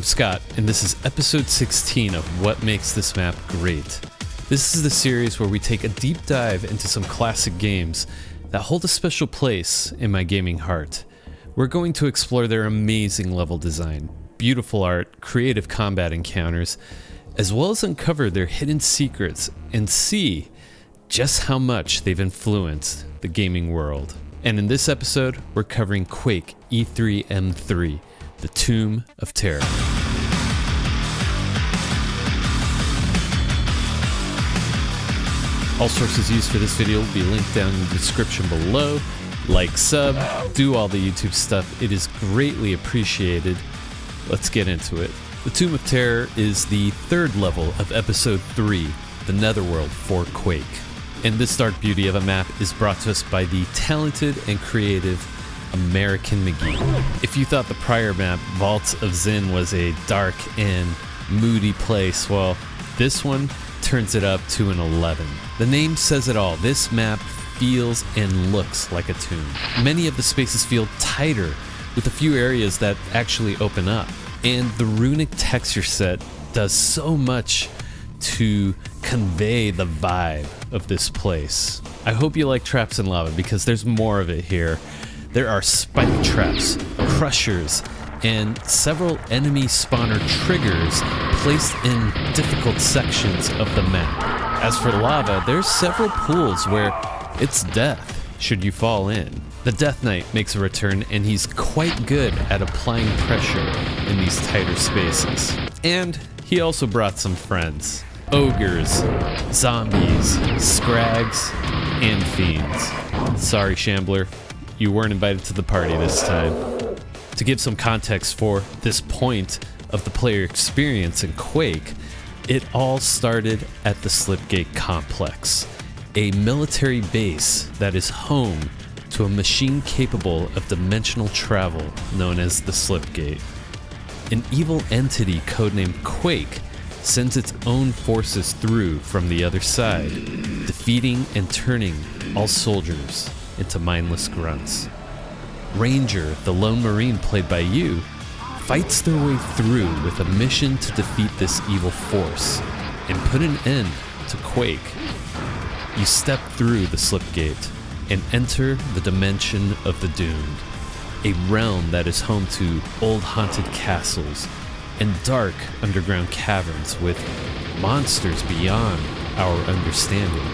I'm Scott, and this is episode 16 of What Makes This Map Great. This is the series where we take a deep dive into some classic games that hold a special place in my gaming heart. We're going to explore their amazing level design, beautiful art, creative combat encounters, as well as uncover their hidden secrets and see just how much they've influenced the gaming world. And in this episode, we're covering Quake E3M3, the Tomb of Terror. All sources used for this video will be linked down in the description below. Like, sub, do all the YouTube stuff. It is greatly appreciated. Let's get into it. The Tomb of Terror is the third level of episode 3, the Netherworld for Quake. And this dark beauty of a map is brought to us by the talented and creative American McGee. If you thought the prior map, Vaults of Zin, was a dark and moody place, well, this one turns it up to an 11. The name says it all. This map feels and looks like a tomb. Many of the spaces feel tighter, with a few areas that actually open up. And the runic texture set does so much to convey the vibe of this place. I hope you like traps and lava, because there's more of it here. There are spike traps, crushers, and several enemy spawner triggers placed in difficult sections of the map. As for lava, there's several pools where it's death should you fall in. The Death Knight makes a return, and he's quite good at applying pressure in these tighter spaces. And he also brought some friends. Ogres, zombies, scrags, and fiends. Sorry, Shambler, you weren't invited to the party this time. To give some context for this point of the player experience in Quake, it all started at the Slipgate Complex, a military base that is home to a machine capable of dimensional travel known as the Slipgate. An evil entity codenamed Quake sends its own forces through from the other side, defeating and turning all soldiers into mindless grunts. Ranger, the lone marine played by you, fights their way through with a mission to defeat this evil force and put an end to Quake. You step through the Slipgate and enter the dimension of the doomed, a realm that is home to old haunted castles and dark underground caverns with monsters beyond our understanding.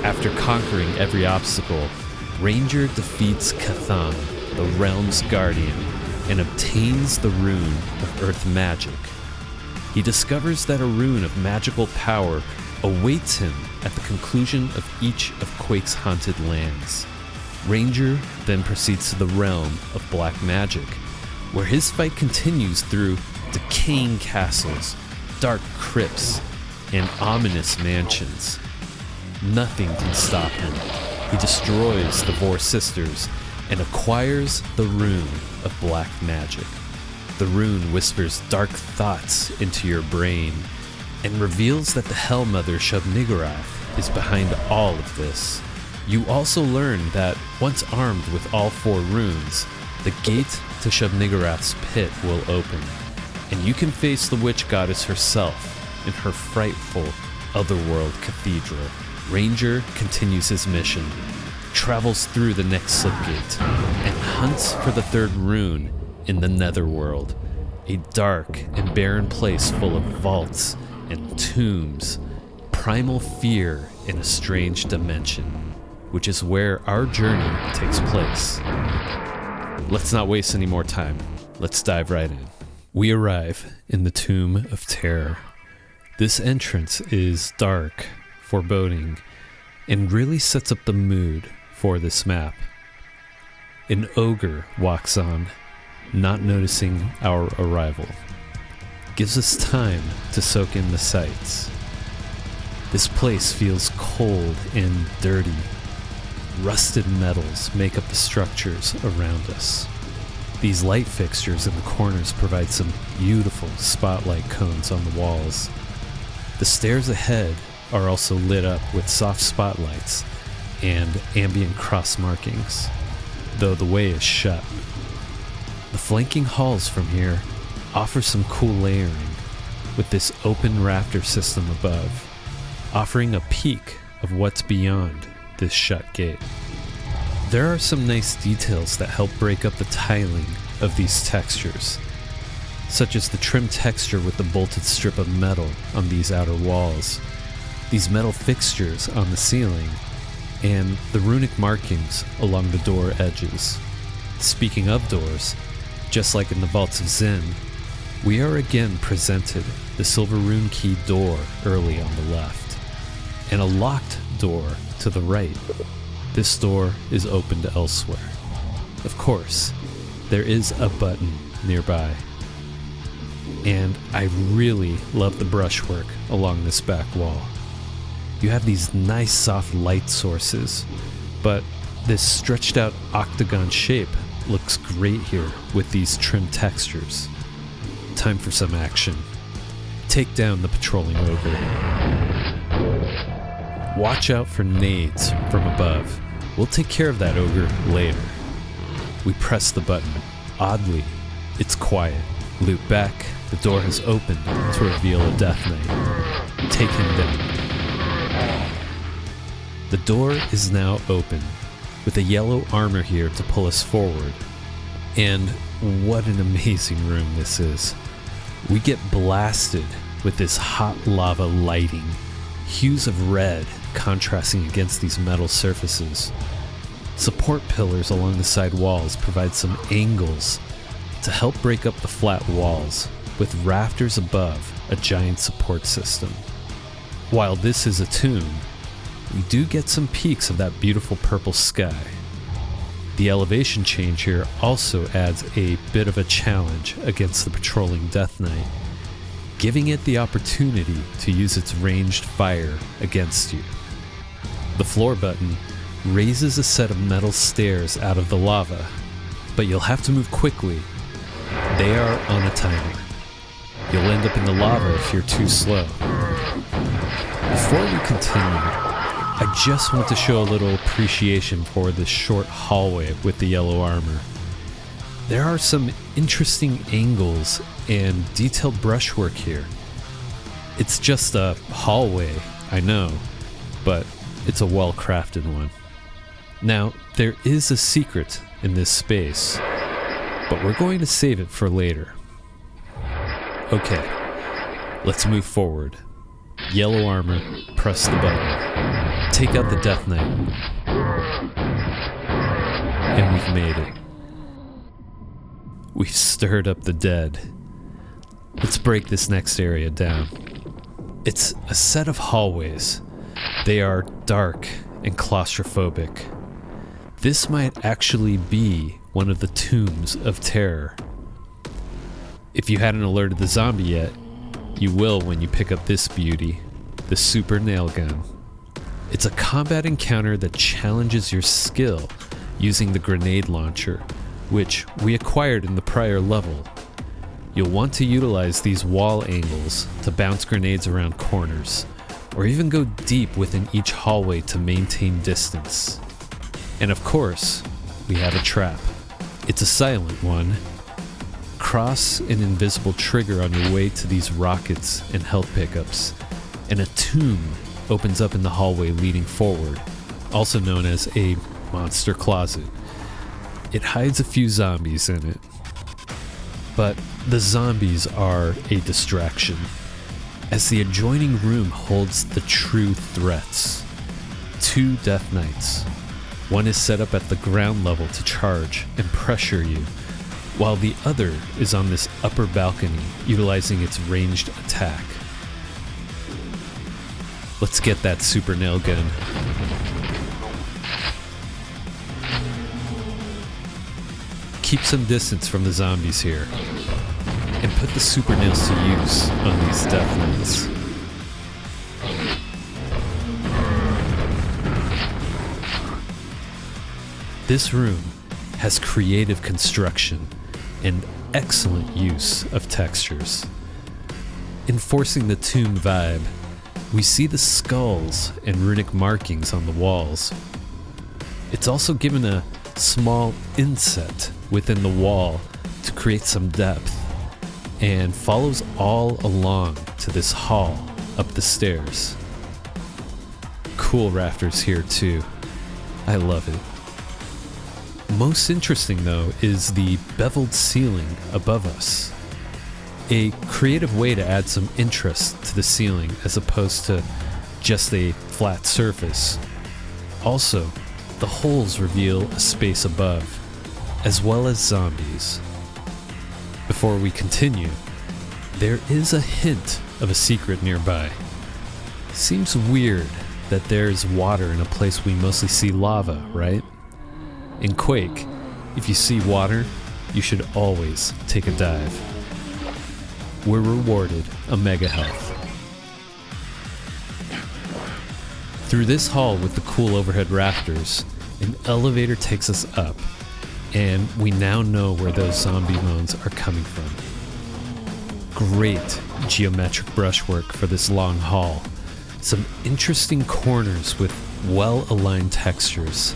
After conquering every obstacle, Ranger defeats Cathan, the realm's guardian, and obtains the rune of earth magic. He discovers that a rune of magical power awaits him at the conclusion of each of Quake's haunted lands. Ranger then proceeds to the realm of black magic, where his fight continues through decaying castles, dark crypts, and ominous mansions. Nothing can stop him. He destroys the Vor Sisters and acquires the rune of black magic. The rune whispers dark thoughts into your brain and reveals that the Hellmother Shub-Niggurath is behind all of this. You also learn that once armed with all 4 runes, the gate to Shub-Niggurath's pit will open, and you can face the witch goddess herself in her frightful Otherworld cathedral. Ranger continues his mission, travels through the next Slipgate, and hunts for the 3rd rune in the Netherworld, a dark and barren place full of vaults and tombs, primal fear in a strange dimension, which is where our journey takes place. Let's not waste any more time. Let's dive right in. We arrive in the Tomb of Terror. This entrance is dark, foreboding, and really sets up the mood for this map. An ogre walks on, not noticing our arrival. Gives us time to soak in the sights. This place feels cold and dirty. Rusted metals make up the structures around us. These light fixtures in the corners provide some beautiful spotlight cones on the walls. The stairs ahead are also lit up with soft spotlights and ambient cross markings, though the way is shut. The flanking halls from here offers some cool layering with this open rafter system above, offering a peek of what's beyond this shut gate. There are some nice details that help break up the tiling of these textures, such as the trim texture with the bolted strip of metal on these outer walls, these metal fixtures on the ceiling, and the runic markings along the door edges. Speaking of doors, just like in the Vaults of Zin, we are again presented the silver rune key door early on the left, and a locked door to the right. This door is opened elsewhere. Of course, there is a button nearby. And I really love the brushwork along this back wall. You have these nice soft light sources, but this stretched out octagon shape looks great here with these trim textures. Time for some action. Take down the patrolling ogre. Watch out for nades from above. We'll take care of that ogre later. We press the button. Oddly, it's quiet. Loop back. The door has opened to reveal a Death Knight. Take him down. The door is now open, with a yellow armor here to pull us forward. And what an amazing room this is. We get blasted with this hot lava lighting, hues of red contrasting against these metal surfaces. Support pillars along the side walls provide some angles to help break up the flat walls, with rafters above a giant support system. While this is a tomb, we do get some peaks of that beautiful purple sky. The elevation change here also adds a bit of a challenge against the patrolling Death Knight, giving it the opportunity to use its ranged fire against you. The floor button raises a set of metal stairs out of the lava, but you'll have to move quickly. They are on a timer. You'll end up in the lava if you're too slow. Before we continue, I just want to show a little appreciation for this short hallway with the yellow armor. There are some interesting angles and detailed brushwork here. It's just a hallway, I know, but it's a well-crafted one. Now, there is a secret in this space, but we're going to save it for later. Okay, let's move forward. Yellow armor, press the button. Take out the Death Knight. And we've made it. We've stirred up the dead. Let's break this next area down. It's a set of hallways. They are dark and claustrophobic. This might actually be one of the tombs of terror. If you hadn't alerted the zombie yet, you will when you pick up this beauty, the super nail gun. It's a combat encounter that challenges your skill using the grenade launcher, which we acquired in the prior level. You'll want to utilize these wall angles to bounce grenades around corners, or even go deep within each hallway to maintain distance. And of course, we have a trap. It's a silent one. Cross an invisible trigger on your way to these rockets and health pickups, and a tomb opens up in the hallway leading forward, also known as a monster closet. It hides a few zombies in it. But the zombies are a distraction, as the adjoining room holds the true threats. 2 Death Knights. One is set up at the ground level to charge and pressure you, while the other is on this upper balcony utilizing its ranged attack. Let's get that super nail gun. Keep some distance from the zombies here, and put the super nails to use on these Death Knights. This room has creative construction and excellent use of textures. Enforcing the tomb vibe, we see the skulls and runic markings on the walls. It's also given a small inset within the wall to create some depth. and follows all along to this hall up the stairs. Cool rafters here too. I love it. Most interesting though is the beveled ceiling above us. A creative way to add some interest to the ceiling as opposed to just a flat surface. Also, the holes reveal a space above, as well as zombies. Before we continue, there is a hint of a secret nearby. Seems weird that there's water in a place we mostly see lava, right? In Quake, if you see water, you should always take a dive. We're rewarded a mega health. Through this hall with the cool overhead rafters, an elevator takes us up, and we now know where those zombie moans are coming from. Great geometric brushwork for this long hall. Some interesting corners with well-aligned textures.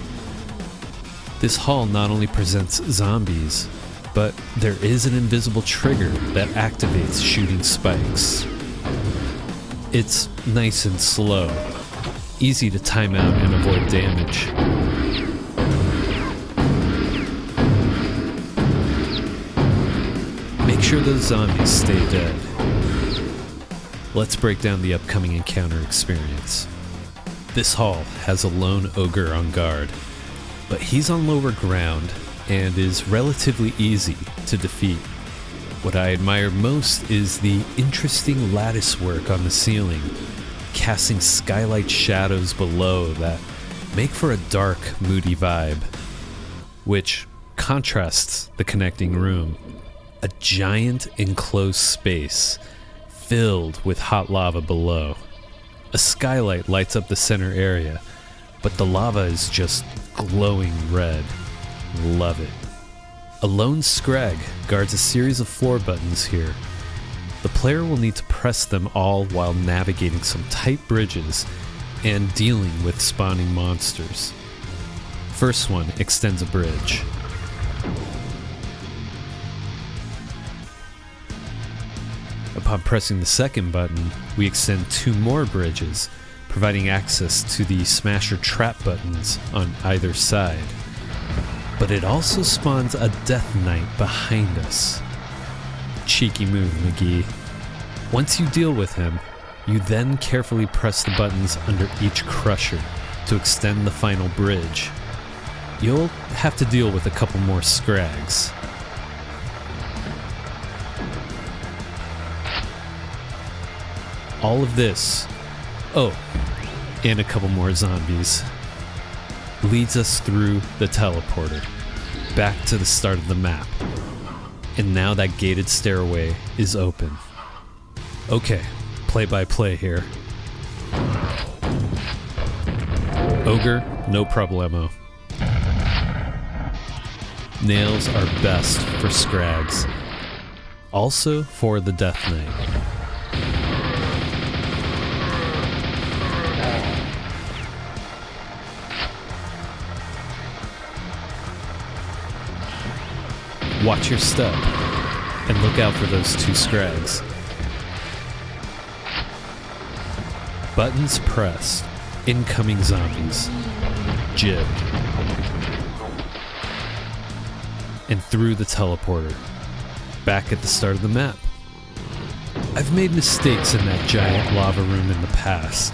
This hall not only presents zombies, but there is an invisible trigger that activates shooting spikes. It's nice and slow, easy to time out and avoid damage. Make sure those zombies stay dead. Let's break down the upcoming encounter experience. This hall has a lone ogre on guard, but he's on lower ground and is relatively easy to defeat. What I admire most is the interesting lattice work on the ceiling, casting skylight shadows below that make for a dark, moody vibe, which contrasts the connecting room. A giant enclosed space filled with hot lava below. A skylight lights up the center area, but the lava is just glowing red. Love it. A lone scrag guards a series of floor buttons here. The player will need to press them all while navigating some tight bridges and dealing with spawning monsters. First one extends a bridge. Upon pressing the second button, we extend 2 more bridges, providing access to the smasher trap buttons on either side. But it also spawns a death knight behind us. Cheeky move, McGee. Once you deal with him, you then carefully press the buttons under each crusher to extend the final bridge. You'll have to deal with a couple more scrags. All of this, oh, and a couple more zombies, leads us through the teleporter, back to the start of the map. And now that gated stairway is open. Okay, play-by-play here. Ogre, no problemo. Nails are best for scrags. Also for the Death Knight. Watch your step, and look out for those 2 scrags. Buttons pressed. Incoming zombies. Jib. And through the teleporter. Back at the start of the map. I've made mistakes in that giant lava room in the past.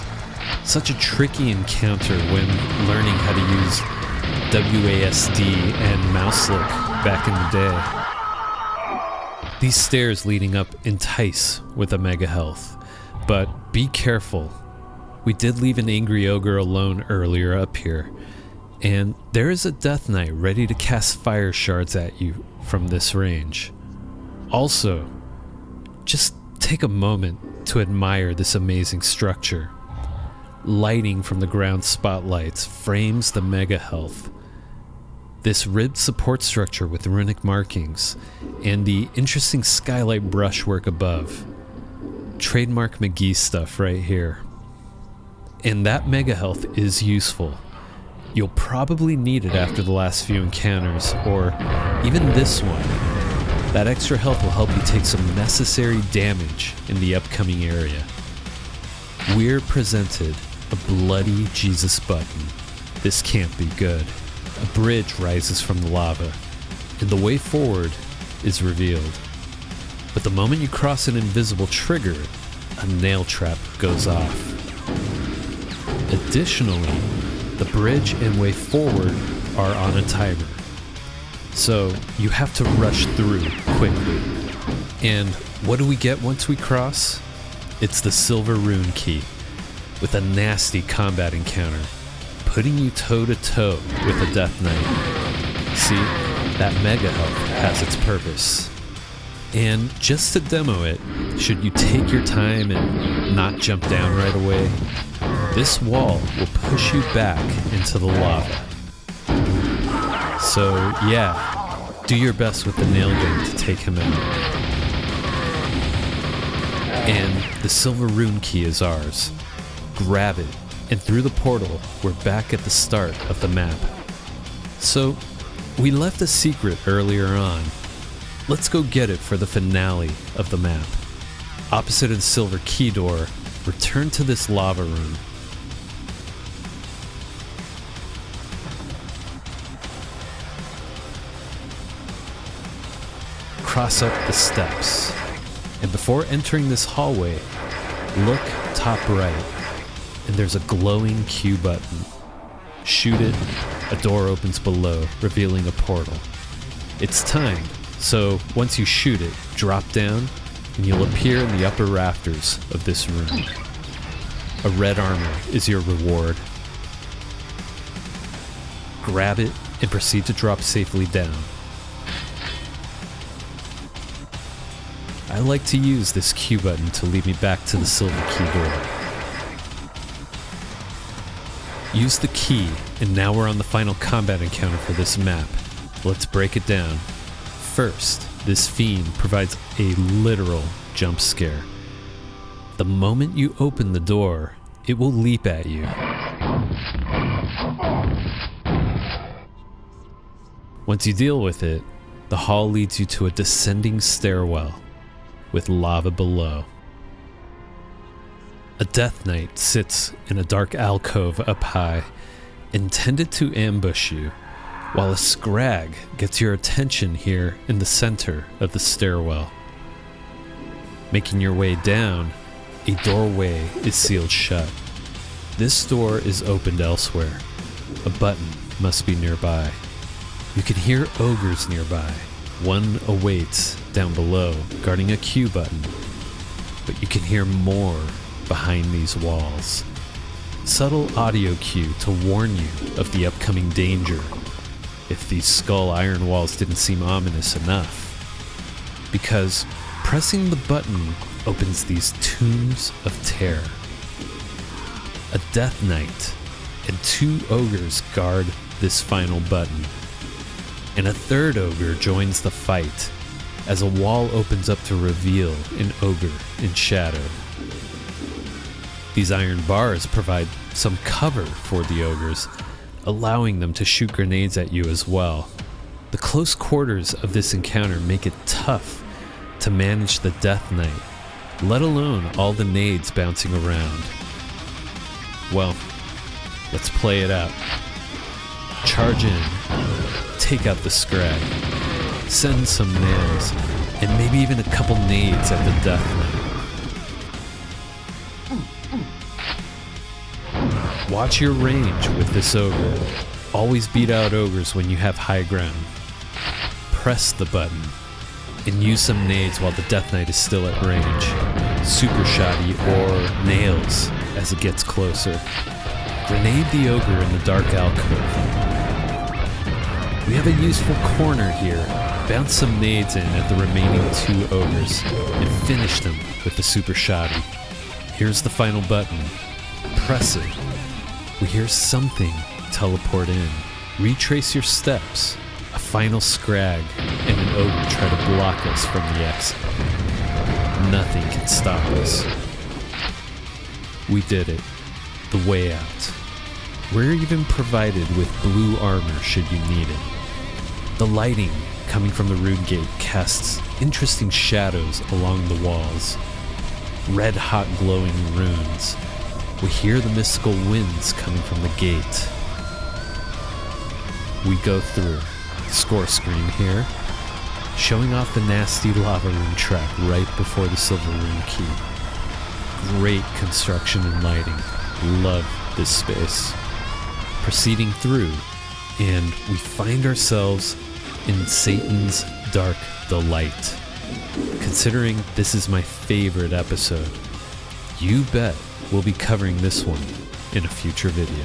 Such a tricky encounter when learning how to use WASD and mouse look back in the day. These stairs leading up entice with a mega health, but be careful. We did leave an angry ogre alone earlier up here, and there is a Death Knight ready to cast fire shards at you from this range. Also, just take a moment to admire this amazing structure. Lighting from the ground spotlights frames the mega health. This ribbed support structure with runic markings and the interesting skylight brushwork above. Trademark McGee stuff right here. And that mega health is useful. You'll probably need it after the last few encounters, or even this one. That extra health will help you take some necessary damage in the upcoming area. We're presented a bloody Jesus button. This can't be good. A bridge rises from the lava, and the way forward is revealed. But the moment you cross an invisible trigger, a nail trap goes off. Additionally, the bridge and way forward are on a timer, so you have to rush through quickly. And what do we get once we cross? It's the silver rune key, with a nasty combat encounter, putting you toe-to-toe with a Death Knight. See, that mega health has its purpose. And just to demo it, should you take your time and not jump down right away, this wall will push you back into the lava. So yeah, do your best with the nail gun to take him out. And the silver rune key is ours. Grab it, and through the portal, we're back at the start of the map. So, we left a secret earlier on. Let's go get it for the finale of the map. Opposite of the silver key door, return to this lava room. Cross up the steps, and before entering this hallway, look top right, and there's a glowing Q button. Shoot it, a door opens below, revealing a portal. It's timed, so once you shoot it, drop down, and you'll appear in the upper rafters of this room. A red armor is your reward. Grab it and proceed to drop safely down. I like to use this Q button to lead me back to the silver key door. Use the key, and now we're on the final combat encounter for this map. Let's break it down. First, this fiend provides a literal jump scare. The moment you open the door, it will leap at you. Once you deal with it, the hall leads you to a descending stairwell with lava below. A Death Knight sits in a dark alcove up high, intended to ambush you, while a scrag gets your attention here in the center of the stairwell. Making your way down, a doorway is sealed shut. This door is opened elsewhere. A button must be nearby. You can hear ogres nearby. One awaits down below, guarding a Q button, but you can hear more behind these walls. Subtle audio cue to warn you of the upcoming danger, if these skull iron walls didn't seem ominous enough. Because pressing the button opens these tombs of terror. A Death Knight and 2 ogres guard this final button, and a third ogre joins the fight as a wall opens up to reveal an ogre in shadow. These iron bars provide some cover for the ogres, allowing them to shoot grenades at you as well. The close quarters of this encounter make it tough to manage the Death Knight, let alone all the nades bouncing around. Well, let's play it out. Charge in, take out the scrag, send some nails, and maybe even a couple nades at the Death Knight. Watch your range with this ogre. Always beat out ogres when you have high ground. Press the button, and use some nades while the Death Knight is still at range. Super shoddy or nails as it gets closer. Grenade the ogre in the dark alcove. We have a useful corner here. Bounce some nades in at the remaining 2 ogres and finish them with the super shoddy. Here's the final button. Press it. We hear something teleport in. Retrace your steps. A final scrag and an ogre try to block us from the exit. Nothing can stop us. We did it. The way out. We're even provided with blue armor should you need it. The lighting coming from the rune gate casts interesting shadows along the walls. Red hot glowing runes. We hear the mystical winds coming from the gate. We go through. Score screen here, showing off the nasty lava rune track right before the silver rune key. Great construction and lighting. Love this space. Proceeding through, and we find ourselves in Satan's Dark Delight. Considering this is my favorite episode, you bet we'll be covering this one in a future video.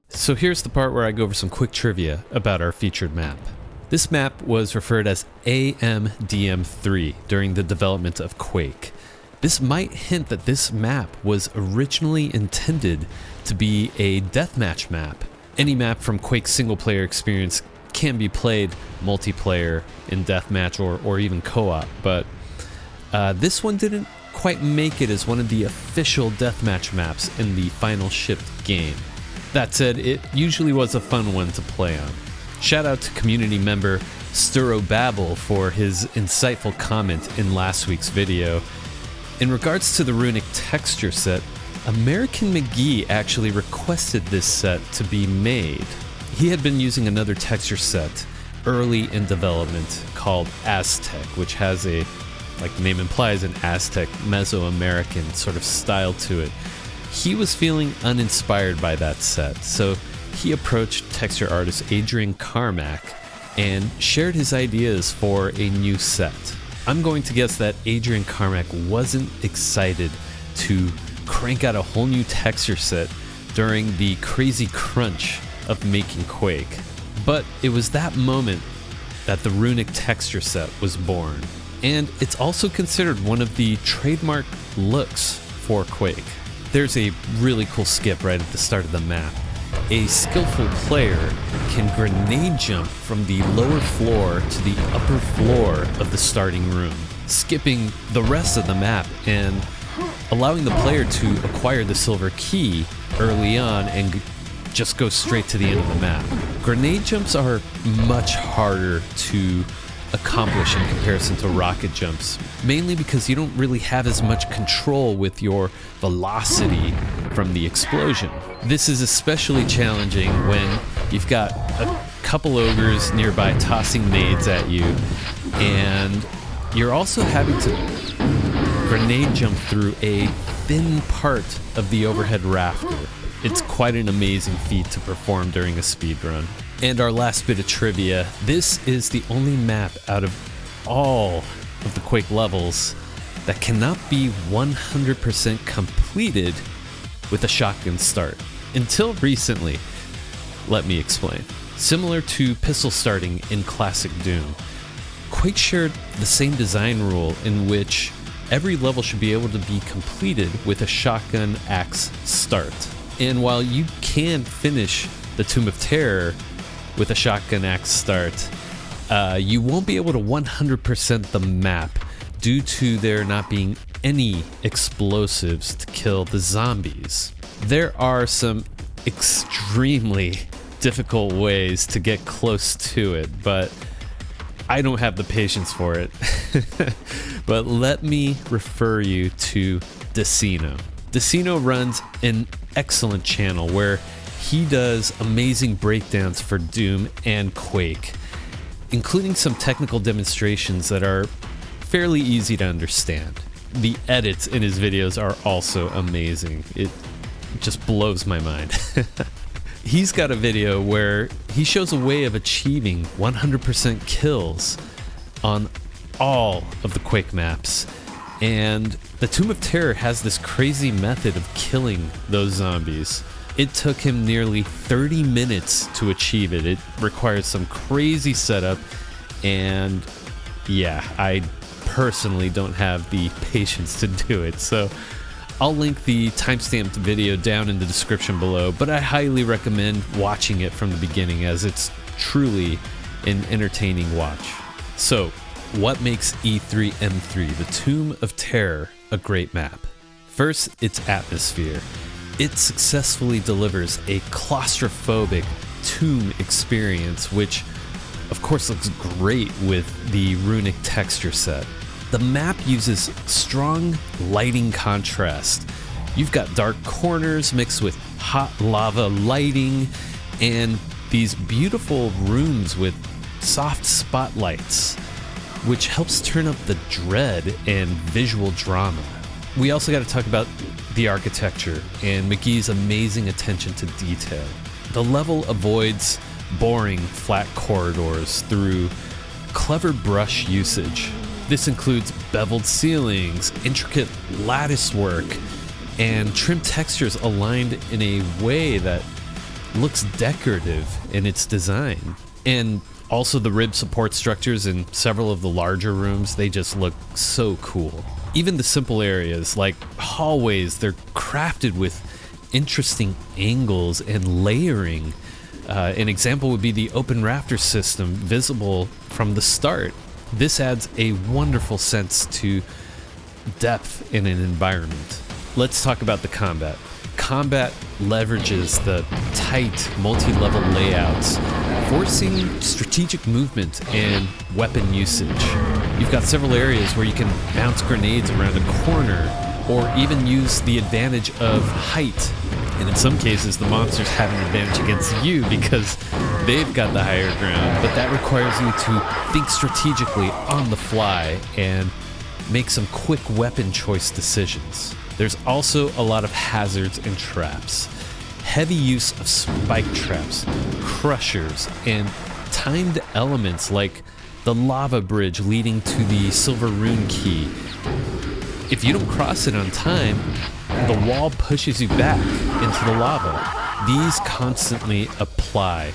So here's the part where I go over some quick trivia about our featured map. This map was referred as EM3 during the development of Quake. This might hint that this map was originally intended to be a deathmatch map. Any map from Quake's single-player experience can be played multiplayer in deathmatch or even co-op, but this one didn't quite make it as one of the official deathmatch maps in the final shipped game. That said, it usually was a fun one to play on. Shout out to community member Sturobabble for his insightful comment in last week's video. In regards to the runic texture set, American McGee actually requested this set to be made. He had been using another texture set early in development called Aztec, which has a, like the name implies, an Aztec Mesoamerican sort of style to it. He was feeling uninspired by that set, so he approached texture artist Adrian Carmack and shared his ideas for a new set. I'm going to guess that Adrian Carmack wasn't excited to crank out a whole new texture set during the crazy crunch of making Quake. But it was that moment that the runic texture set was born. And it's also considered one of the trademark looks for Quake. There's a really cool skip right at the start of the map. A skillful player can grenade jump from the lower floor to the upper floor of the starting room, skipping the rest of the map and allowing the player to acquire the silver key early on and just go straight to the end of the map. Grenade jumps are much harder to accomplish in comparison to rocket jumps, mainly because you don't really have as much control with your velocity from the explosion. This is especially challenging when you've got a couple ogres nearby tossing nades at you, and you're also having to grenade jump through a thin part of the overhead rafter. It's quite an amazing feat to perform during a speedrun. And our last bit of trivia, this is the only map out of all of the Quake levels that cannot be 100% completed with a shotgun start. Until recently. Let me explain. Similar to pistol starting in classic Doom, Quake shared the same design rule in which every level should be able to be completed with a shotgun axe start. And while you can finish the Tomb of Terror with a shotgun axe start, you won't be able to 100% the map due to there not being any explosives to kill the zombies. There are some extremely difficult ways to get close to it, but I don't have the patience for it. But let me refer you to Decino. Decino runs an excellent channel where he does amazing breakdowns for Doom and Quake, including some technical demonstrations that are fairly easy to understand. The edits in his videos are also amazing. It just blows my mind. He's got a video where he shows a way of achieving 100% kills on all of the Quake maps. And the Tomb of Terror has this crazy method of killing those zombies. It took him nearly 30 minutes to achieve it. It requires some crazy setup, and yeah, I personally don't have the patience to do it. So I'll link the timestamped video down in the description below, but I highly recommend watching it from the beginning as it's truly an entertaining watch. So, what makes E3M3, the Tomb of Terror, a great map? First, its atmosphere. It successfully delivers a claustrophobic tomb experience, which of course looks great with the runic texture set. The map uses strong lighting contrast. You've got dark corners mixed with hot lava lighting and these beautiful rooms with soft spotlights, which helps turn up the dread and visual drama. We also got to talk about the architecture and McGee's amazing attention to detail. The level avoids boring flat corridors through clever brush usage. This includes beveled ceilings, intricate lattice work, and trim textures aligned in a way that looks decorative in its design. And also the rib support structures in several of the larger rooms, they just look so cool. Even the simple areas like hallways, they're crafted with interesting angles and layering. An example would be the open rafter system visible from the start. This adds a wonderful sense to depth in an environment. Let's talk about the combat. Combat leverages the tight multi-level layouts, forcing strategic movement and weapon usage. You've got several areas where you can bounce grenades around a corner or even use the advantage of height. And in some cases, the monsters have an advantage against you because they've got the higher ground, but that requires you to think strategically on the fly and make some quick weapon choice decisions. There's also a lot of hazards and traps. Heavy use of spike traps, crushers, and timed elements like the lava bridge leading to the silver rune key. If you don't cross it on time, the wall pushes you back into the lava. These constantly apply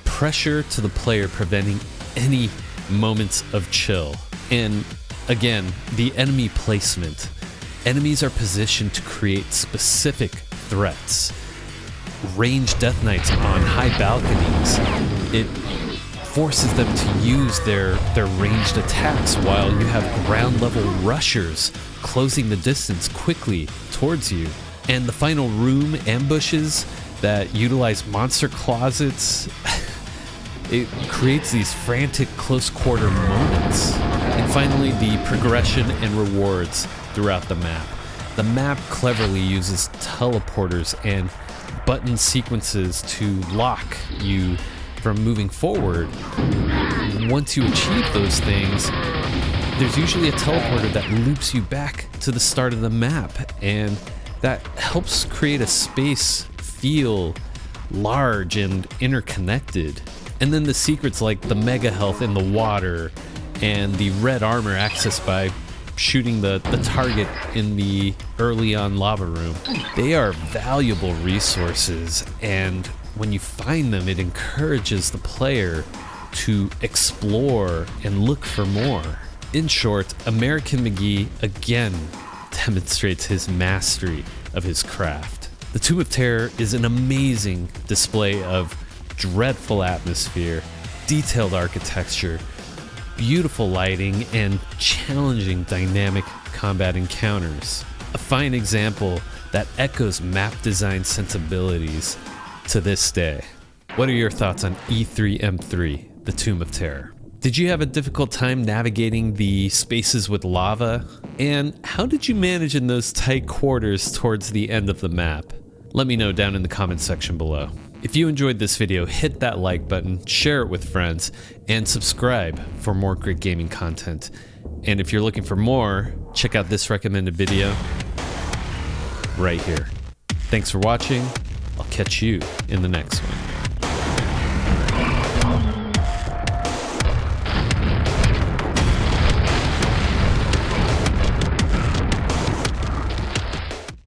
pressure to the player, preventing any moments of chill. And again, the enemy placement. Enemies are positioned to create specific threats. Ranged Death Knights on high balconies. It forces them to use their ranged attacks while you have ground level rushers closing the distance quickly towards you. And the final room ambushes that utilize monster closets, it creates these frantic close quarter moments. And finally, the progression and rewards throughout the map. The map cleverly uses teleporters and button sequences to lock you from moving forward. Once you achieve those things, there's usually a teleporter that loops you back to the start of the map, and that helps create a space feel large and interconnected. And then the secrets like the mega health in the water and the red armor accessed by shooting the target in the early on lava room. They are valuable resources, and when you find them, it encourages the player to explore and look for more. In short, American McGee again demonstrates his mastery of his craft. The Tomb of Terror is an amazing display of dreadful atmosphere, detailed architecture, beautiful lighting, and challenging dynamic combat encounters. A fine example that echoes map design sensibilities to this day. What are your thoughts on E3M3, the Tomb of Terror? Did you have a difficult time navigating the spaces with lava? And how did you manage in those tight quarters towards the end of the map? Let me know down in the comments section below. If you enjoyed this video, hit that like button, share it with friends, and subscribe for more great gaming content. And if you're looking for more, check out this recommended video right here. Thanks for watching. I'll catch you in the next one.